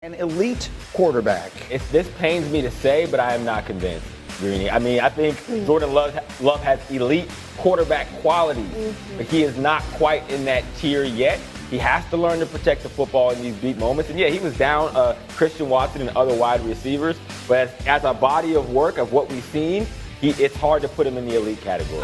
An elite quarterback. This pains me to say, but I am not convinced, Greeny. I mean, I think Jordan Love has elite quarterback qualities, but he is not quite in that tier yet. He has to learn to protect the football in these deep moments. And yeah, he was down Christian Watson and other wide receivers, but as a body of work of what we've seen, it's hard to put him in the elite category.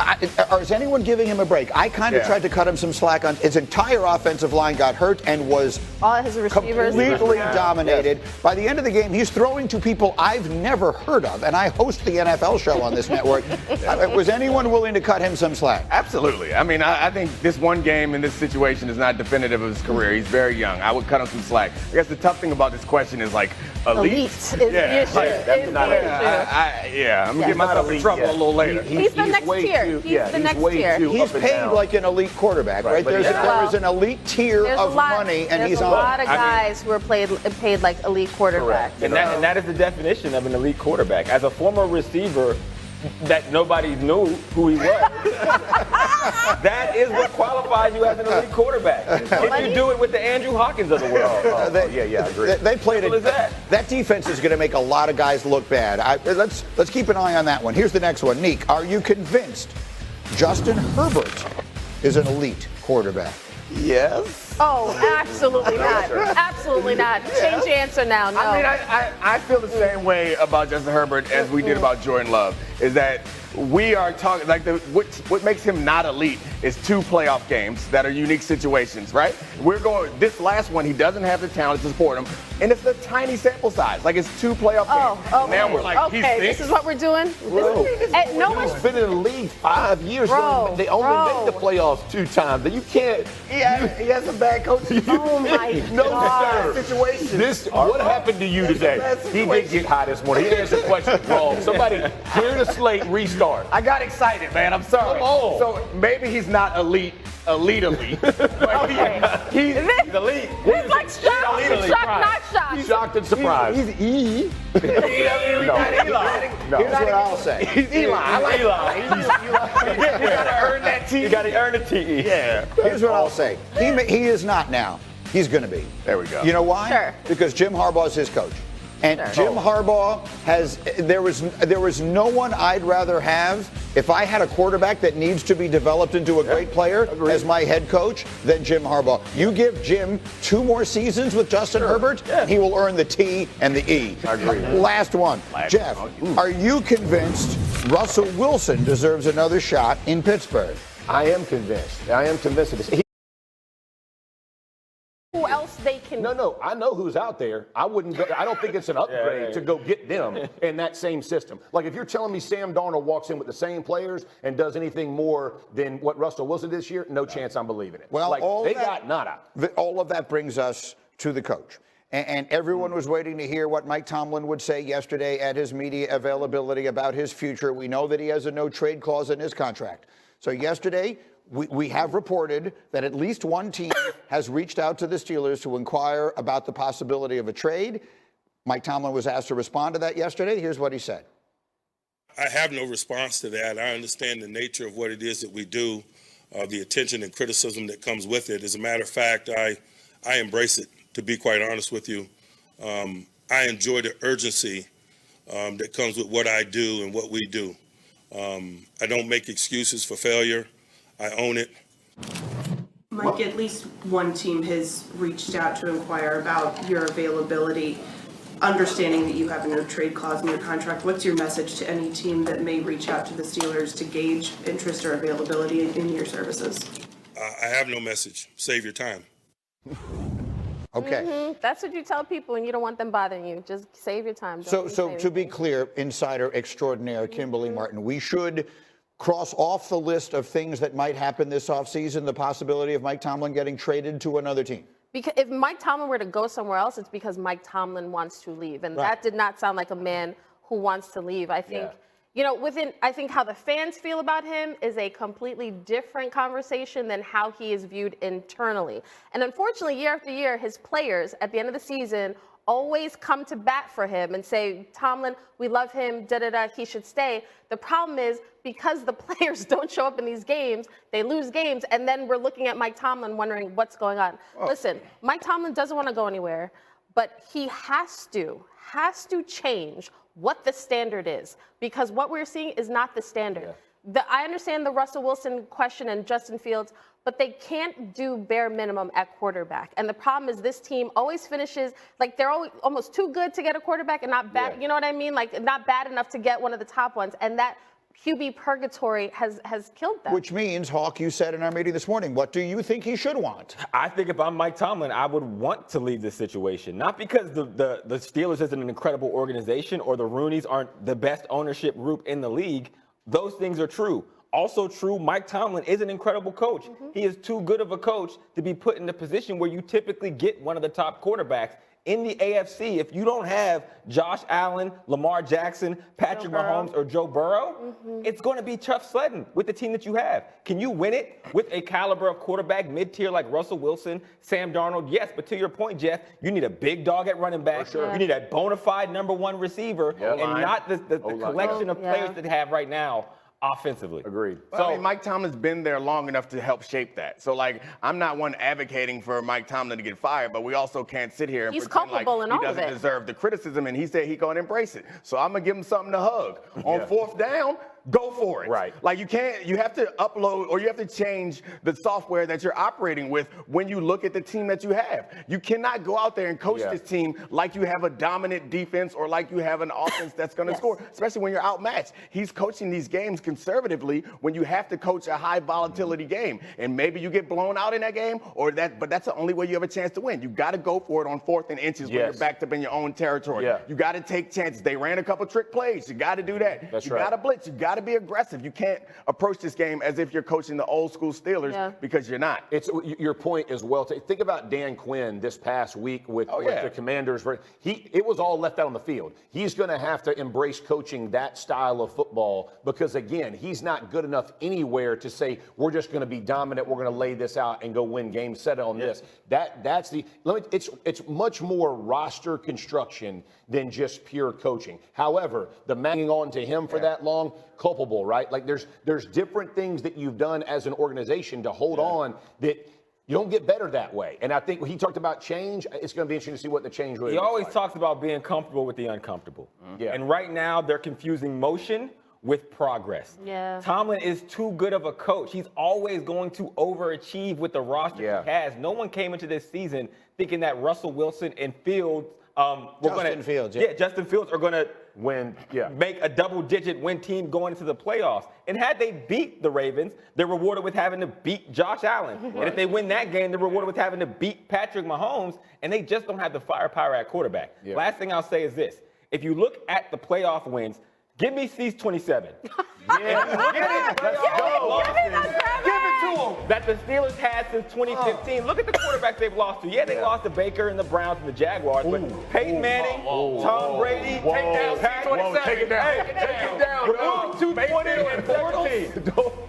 Is anyone giving him a break? I kind of tried to cut him some slack on his entire offensive line got hurt and was all his receivers completely dominated. Yes. By the end of the game, he's throwing to people I've never heard of, and I host the NFL show on this network. Was anyone willing to cut him some slack? Absolutely. I mean, I think this one game in this situation is not definitive of his career. He's very young. I would cut him some slack. I guess the tough thing about this question is like elite is the issue. That's not an issue. I'm gonna get myself in trouble a little later. He's the next tier. He's the next tier. He's paid like an elite quarterback, right? There is an elite tier of money, and he's on. There's a lot of guys who are paid like elite quarterbacks. And that is the definition of an elite quarterback. As a former receiver that nobody knew who he was, that is what qualifies you as an elite quarterback. If you do it with the Andrew Hawkins of the world. I agree. They played it. That defense is going to make a lot of guys look bad. Let's keep an eye on that one. Here's the next one. Neek, are you convinced Justin Herbert is an elite quarterback? Yes. Oh, absolutely not. Absolutely not. Change your answer now. No. I mean, I feel the same way about Justin Herbert as we did about Jordan Love. Is that we are talking like what makes him not elite is 2 playoff games that are unique situations, right? We're going this last one. He doesn't have the talent to support him, and it's a tiny sample size. Like it's 2 playoff games. Okay. Now we're like, okay, this is what we're doing. No one's been in the league 5 years. They only made the playoffs 2 times. But you can't. He has a bad coach. Oh my God! Situation. What happened to you today? He did get high this morning. He answered the question wrong. Somebody clear the slate, restart. I got excited, man. I'm sorry. Come on. So maybe he's not elite. But he's elite. He's like shocked, not shocked. He's shocked and surprised. He's E. No. Here's what I'll say. He's Eli. I like Eli. He's Eli. You gotta earn that T. You gotta earn the TE. Yeah. Here's what I'll say. He is not now. He's going to be. There we go. You know why? Sure. Because Jim Harbaugh is his coach. And Jim Harbaugh there was no one I'd rather have if I had a quarterback that needs to be developed into a great player as my head coach than Jim Harbaugh. You give Jim 2 more seasons with Justin Herbert, he will earn the T and the E. I agree. Last one. Jeff, are you convinced Russell Wilson deserves another shot in Pittsburgh? I am convinced. of this. Who else they can? No. I know who's out there. I don't think it's an upgrade to go get them in that same system. Like if you're telling me Sam Darnold walks in with the same players and does anything more than what Russell Wilson did this year, no chance I'm believing it. Well, got nada. All of that brings us to the coach. And everyone was waiting to hear what Mike Tomlin would say yesterday at his media availability about his future. We know that he has a no-trade clause in his contract. So yesterday, we have reported that at least one team has reached out to the Steelers to inquire about the possibility of a trade. Mike Tomlin was asked to respond to that yesterday. Here's what he said. I have no response to that. I understand the nature of what it is that we do, the attention and criticism that comes with it. As a matter of fact, I embrace it, to be quite honest with you. I enjoy the urgency that comes with what I do and what we do. I don't make excuses for failure. I own it. Mike, at least one team has reached out to inquire about your availability, understanding that you have a no trade clause in your contract. What's your message to any team that may reach out to the Steelers to gauge interest or availability in your services? I have no message. Save your time. Okay. That's what you tell people when you don't want them bothering you. Just save your time. So to be clear, insider extraordinaire Kimberly Martin, we should cross off the list of things that might happen this offseason, the possibility of Mike Tomlin getting traded to another team. Because if Mike Tomlin were to go somewhere else, it's because Mike Tomlin wants to leave. And that did not sound like a man who wants to leave. I think, I think how the fans feel about him is a completely different conversation than how he is viewed internally. And unfortunately, year after year, his players at the end of the season always come to bat for him and say, Tomlin, we love him, he should stay. The problem is because the players don't show up in these games, they lose games, and then we're looking at Mike Tomlin wondering what's going on. Listen, Mike Tomlin doesn't want to go anywhere, but he has to change what the standard is, because what we're seeing is not the standard. I understand the Russell Wilson question and Justin Fields, but they can't do bare minimum at quarterback. And the problem is this team always finishes, like they're almost too good to get a quarterback and not bad, you know what I mean? Like not bad enough to get one of the top ones. And that QB purgatory has killed them. Which means, Hawk, you said in our meeting this morning, what do you think he should want? I think if I'm Mike Tomlin, I would want to leave this situation. Not because the Steelers isn't an incredible organization or the Rooneys aren't the best ownership group in the league. Those things are true. Also true, Mike Tomlin is an incredible coach. He is too good of a coach to be put in a position where you typically get one of the top quarterbacks. In the AFC, if you don't have Josh Allen, Lamar Jackson, Patrick Mahomes, or Joe Burrow, it's going to be tough sledding with the team that you have. Can you win it with a caliber of quarterback, mid-tier like Russell Wilson, Sam Darnold? Yes, but to your point, Jeff, you need a big dog at running back. You need a bona fide number one receiver, and not the collection of players that they have right now. Offensively. Agreed. Well, I mean, Mike Tomlin's been there long enough to help shape that. So, like, I'm not one advocating for Mike Tomlin to get fired, but we also can't sit here and pretend like he doesn't deserve the criticism, and he said he gonna embrace it. So I'm gonna give him something to hug. On fourth down, go for it. Right. Like you have to upload or you have to change the software that you're operating with when you look at the team that you have. You cannot go out there and coach this team like you have a dominant defense or like you have an offense that's going to score, especially when you're outmatched. He's coaching these games conservatively when you have to coach a high volatility game. And maybe you get blown out in that game but that's the only way you have a chance to win. You got to go for it on 4th and inches when you're backed up in your own territory. You got to take chances. They ran a couple trick plays. You got to do that. You got to blitz. You got to be aggressive. You can't approach this game as if you're coaching the old school Steelers because you're not. It's your point as well. Think about Dan Quinn this past week with the Commanders. It was all left out on the field. He's going to have to embrace coaching that style of football because, again, he's not good enough anywhere to say we're just going to be dominant. We're going to lay this out and go win games. Set on this. It's much more roster construction than just pure coaching. However, the hanging on to him for that long, culpable, right? Like there's different things that you've done as an organization to hold on that you don't get better that way. And I think when he talked about change, it's going to be interesting to see what the change really is. He always talks about being comfortable with the uncomfortable. And right now they're confusing motion with progress. Tomlin is too good of a coach. He's always going to overachieve with the roster he has. No one came into this season thinking that Russell Wilson and Fields Justin Fields are going to make a double-digit win team going into the playoffs. And had they beat the Ravens, they're rewarded with having to beat Josh Allen. And if they win that game, they're rewarded with having to beat Patrick Mahomes, and they just don't have the firepower at quarterback. Last thing I'll say is this. If you look at the playoff wins, give me C's 27. Let's go. Give it to them. That the Steelers had since 2015. Look at the quarterbacks they've lost to. They lost to Baker and the Browns and the Jaguars, but Peyton Manning, Tom Brady, take down C27. Take it down. Take it down. Remove 220 and 14.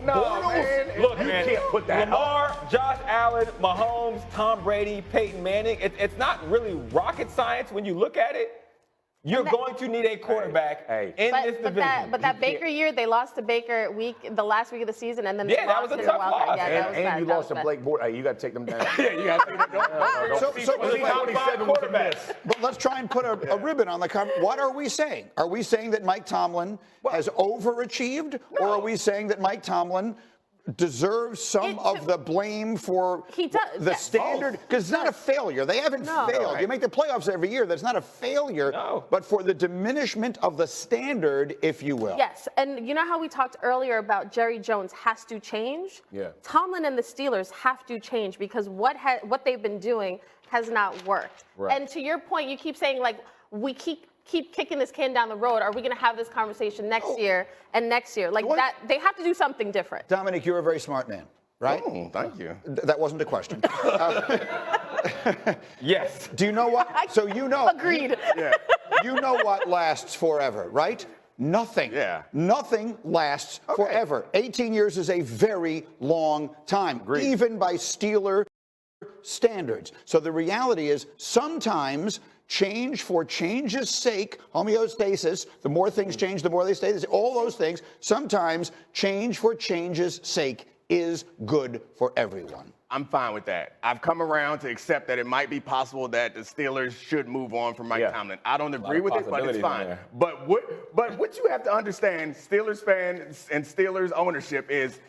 No, man. Look, man. You can't put that Lamar, Josh Allen, Mahomes, Tom Brady, Peyton Manning. It's not really rocket science when you look at it. You're going to need a quarterback in this division. But that Baker year, they lost to Baker the last week of the season, and then they lost that was a tough loss. And you lost to Blake Bortles. Hey, you got to take them down. You got to take them down. But let's try and put a ribbon on the cover. What are we saying? Are we saying that Mike Tomlin has overachieved, or are we saying that Mike Tomlin deserves some of the blame for the standard? Because it's not a failure. They haven't failed. You make the playoffs every year. That's not a failure, but for the diminishment of the standard, if you will. Yes, and you know how we talked earlier about Jerry Jones has to change? Tomlin and the Steelers have to change because what they've been doing has not worked. And to your point, you keep saying, like, we keep kicking this can down the road. Are we going to have this conversation next year and next year? Like that, they have to do something different. Dominic, you're a very smart man, right? Oh, thank you. That wasn't a question. Yes. Do you know what? So you know. Agreed. You know what lasts forever, right? Nothing. Nothing lasts forever. 18 years is a very long time, even by Steeler standards. So the reality is sometimes change for change's sake, homeostasis, the more things change, the more they stay. All those things, sometimes change for change's sake is good for everyone. I'm fine with that. I've come around to accept that it might be possible that the Steelers should move on from Mike Tomlin. I don't agree with it, but it's fine. But what you have to understand, Steelers fans and Steelers ownership, is